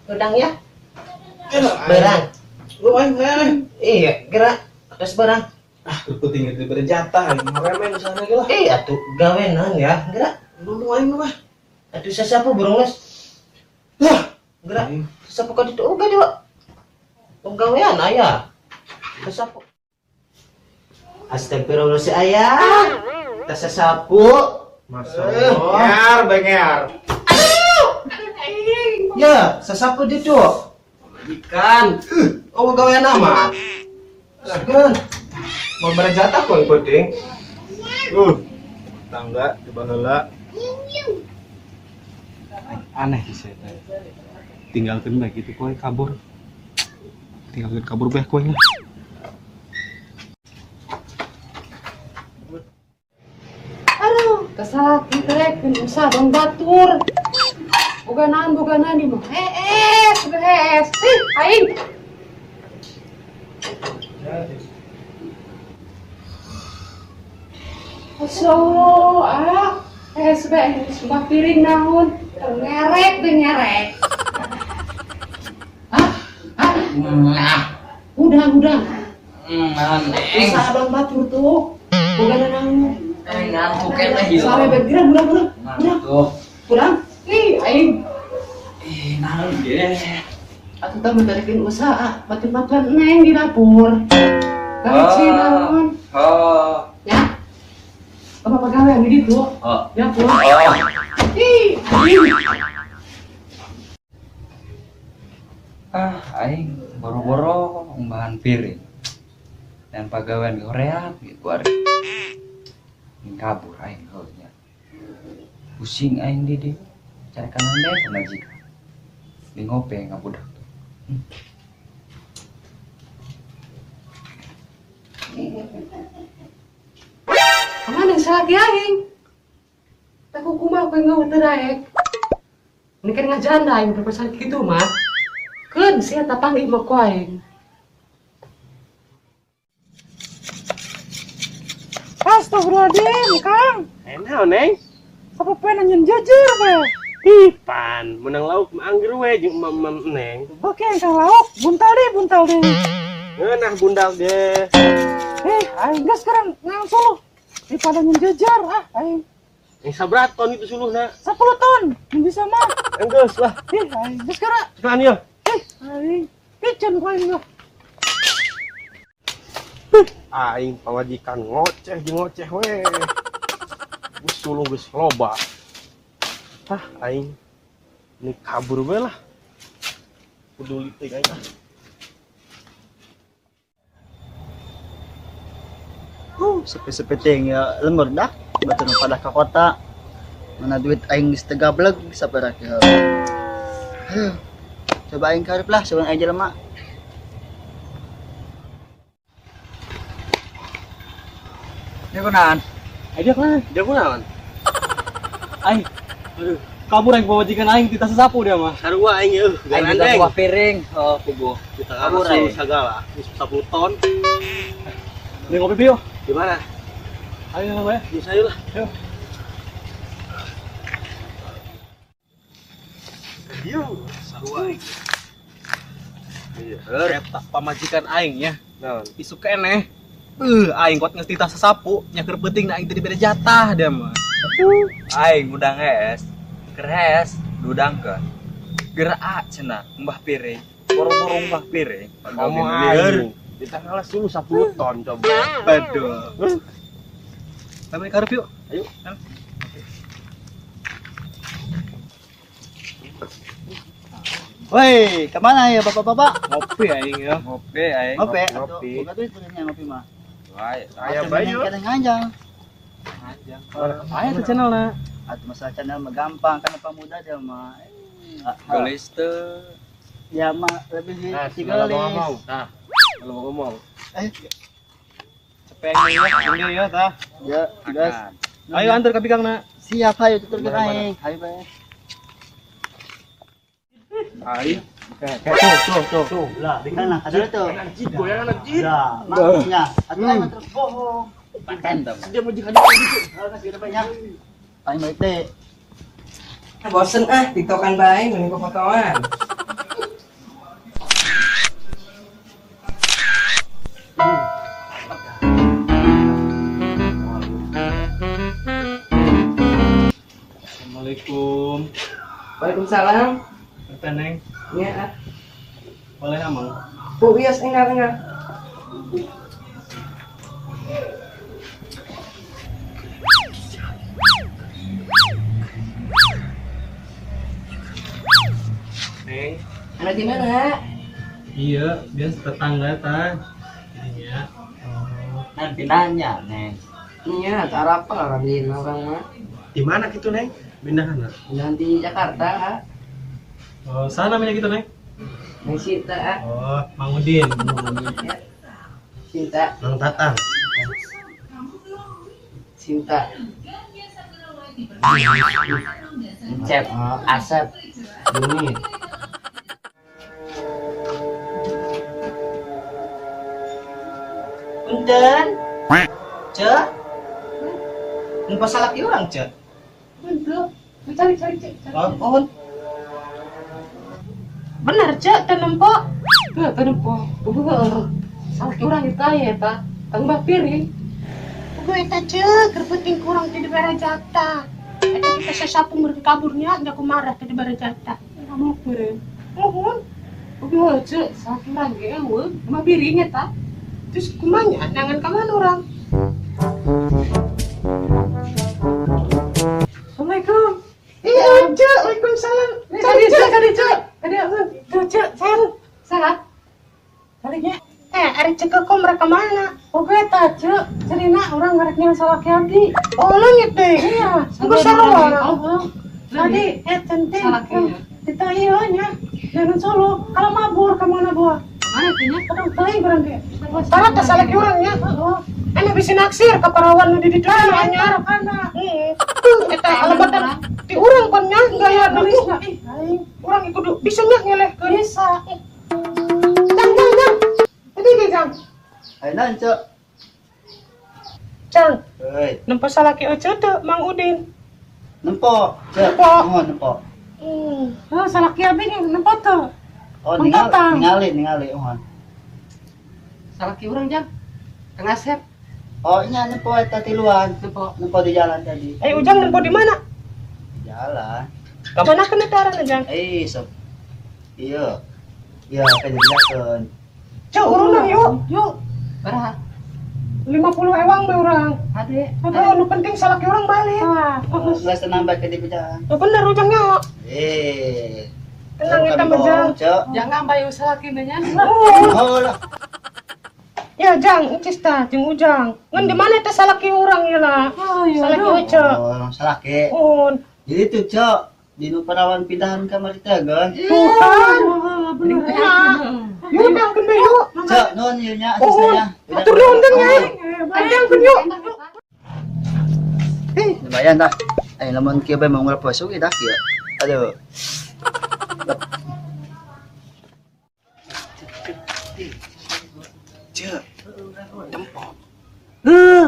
Udang ya. Berang. Lu main. Iya, gerak atas barang. Kuting itu berjatah, ngeremen sana ge lah. Atuh gawenan ya, gerak. Lu main lu mah. Atuh sasapu burung les. Lah, Gerak. Sasapu ka ditu oge dewa. Penggawean aya. Sasapu. Astagfirullahaladzim ayah. Tas sasapu. Masya bengar. Ya, sasapu ditu. Ikan. Oh gawean amat. Segan. Mau berjatah kok penting. Tangga coba heula. Aneh sih saya. Tinggalkan bae gitu kowe kabur. Tinggalkan kabur bae kowe. Aduh, kesalahan kita usaha dong batur. Boganaan di mah. Beres. Aing. Sumpah piring naon. Ngerek. Udah. Usaha dong batur tuh. Boganaan naon. Ngantuk eta Sampai bergerak, kurang. Aing. naon ge. Atuh teh mentarikeun usaha, makan neng di dapur. Gaji naon? Ya. Apa pagawean di ditu? Di dapur. Aing boro-boro bahan piring dan pagawean Korea gitu ari kabur aing heunya pusing aing di cari kanan deh pemajikan di ngope ngabudak tuh. Kemana salah aing? Tak kumaha kowe ngeueuh teu daek. Ini kan ngajanda aing berpesan gitu mah. Keun sia ta panggih mah ku aing. Astagfirullahaladzim, Kang. Enak neng. Apa pengen nyen jujur, be? Pan menang lauk angger we jeung neng. Oke, Kang lauk. Buntal deh. Ngeunah bundal ge. Aing geus sekarang ngangsuluh. Daripada nyen jujur, aing. Yang sabrat ton itu suluhna. 10 ton. Yang bisa mah. Enggeus lah. Aing geus sekarang. Cekan ieu. Aing. Kicen ku aing mah. Aing pawajikan ngoceh we. Geus sulung geus loba. Aing ini kabur we lah. Peduli teh aing. Sepe-sepe ya lemur dah batu pada ke kota mana duit aing geus teu gablek sabarah ke coba aing karep lah seorang aja lemah Ini kunaan Dia kunaon? Aing. Aduh, kabur aing bawajikan aing di tas sapu dia mah. Sarua aing eueuh, aing garan juga deng. buah piring. Oh, kubu. Kita Kabur, kabur aing. segala. Geus 10 ton. Nih ngopi pieu. Di mana? Ayo lah, Di sayur lah. Yuk. Dieu, sarua aing. Iya, Eta pamajikan aing ya. naon? Isu keneh. Aing kuat ngerti tas sapu, nyaker penting na aing tadi beda jatah dia mah. Aing udang es. Keres dudangkeun. Gerak cenah mbah piring. Boro-boro mbah piring. Ngomong aing. Kita ngalah dulu 10 ton coba. Aduh. Kami karep yuk. Ayo. woi kemana ya bapak-bapak Ngopi aing ya. Ngopi aing. ngopi Ngopi. buka duit punya ngopi mah Wae. Aya bayu. kadang nganjang Ayo ke channelna. atau masalah channel mah gampang kan apa muda dia mah Gelis teu. ya mah lebih Nah, si kalau gelis mau ngomong. Nah, kalau mau ngomong. Cepeng ya, ya tah. ya guys Ayo antar ka bikangna. siap ayo tutur ke aing ayo bae Aing. tuh lah di kana ada tuh Goyang anak jin. lah maksudnya atuh aing mah terus bohong Mantap. Dia mau jihad gitu. kasih banyak aing balik teh Bosen tiktokan bae mending fotoan. Waalaikumsalam. Kata Neng, Ya. boleh amang. Bu, iya, enggak. Neng, Ada di mana? iya, dia tetangga ta. Jadinya. Nan pindahnya, Neng. Iya, cara apa orang di orang mah? Di mana gitu Neng? Pindahan lah. Nanti Jakarta, Oh, sana namanya gitu Neng. Neng Sinta, Oh, Mang Udin. Sinta, Mang Tatang. Sinta. Cep, Asep. Ini. Punten. Cek. Numpa salaki orang, Cek. Betul. Cari. Oh. Benar, Cek, tenempok. Tuh po. Salah kurang itu ya, Pak. Tambah piring. Gue eta Cek, kerpeting kurang di daerah jata. Eta kita sesapu mereka kaburnya, ada marah di daerah jata. Kamu piring. Mohon. Udah, Cek, salah kurang ya, tambah piring ya, tak? Terus kumanya, nangan kaman orang. Assalamualaikum. Iya, Cek. Waalaikumsalam. Cari, Cek. Tuh, Cek, sayang. Salah. Kalinya. Ari Cek kok mereka mana? Oh, gue tak, Cek. Cari nak orang ngereknya salah kiadi. Oh, langit deh. Iya. Gue salah. Tadi, Centeng. salah kiadi. Kita iya jangan solo. Kalau mabur kemana buah? Mana punya? Aduh, tahu berarti. Para tak salah orangnya. Ana bisa naksir ke parawan di dalam hanya. Kita alamat di urang konnya gaya nulisnya. Urang ikut bisa ngeleh ke bisa. Jang. Ini Jang. Ayo nan, Cek. Jang, Hei, nampak salah ki oce tuh Mang Udin. nempo. Cek, Nempo. mohon nempo. Oh, salah ki abi nih nampak tuh. Oh, Mang Tatang. ningali, mohon. Salah ki orang, Jang. Kang Asep. Oh, nya nempo eta tiluan. Nempo di jalan tadi. Ujang nampak di mana? Jalan. Kamana kena taran Jang? Sob. Iya. Iya, kejejakeun. Cok, urang yuk. Berapa? 50 ewang be urang. Ade. Apa nu penting salah ki orang balik. Geus nambah ke di pecahan. Oh, bener ujangnya. Cek, Tenang kita kami Bang. bawa, Cek. Jangan bayu salah ki nanya. Oh, lah. Ya Jang, encis tah jeung Ujang. Ngan di mana teh salah ki urang ya lah. Oh, iya. Salah ki oce. Oh, salah ke. Un. Jadi tuh, Cek, di nu perawan pindahan kamar kita kan. Tuhan. Yuk Jang kun yuk. Cek, nun ieu nya Oh, asisnya. atur nuhun Jang ya. Jang kun yuk. Lumayan dah. Lamun kieu bae mau ngeleposo ge dah kieu. Aduh.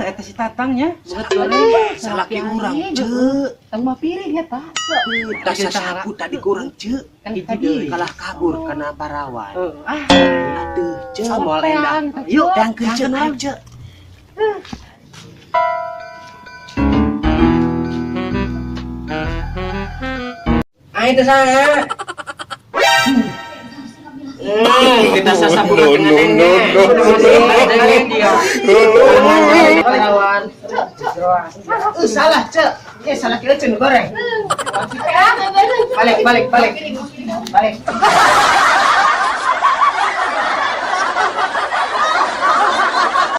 Eta si Tatangnya. Salah ki urang, Tambah piring ya, Pak. Da sasapu tadi kurang, Cek. Kan Hiji tadi. deui kalah kabur kana parawan. Aduh, Cek moal endah. Yuk, dangkeun Cek, ayo Cek. Ayo ke sana. Kita sasapu tengah Parawan. Salah, Cek. Salah ki oce goreng. Balik.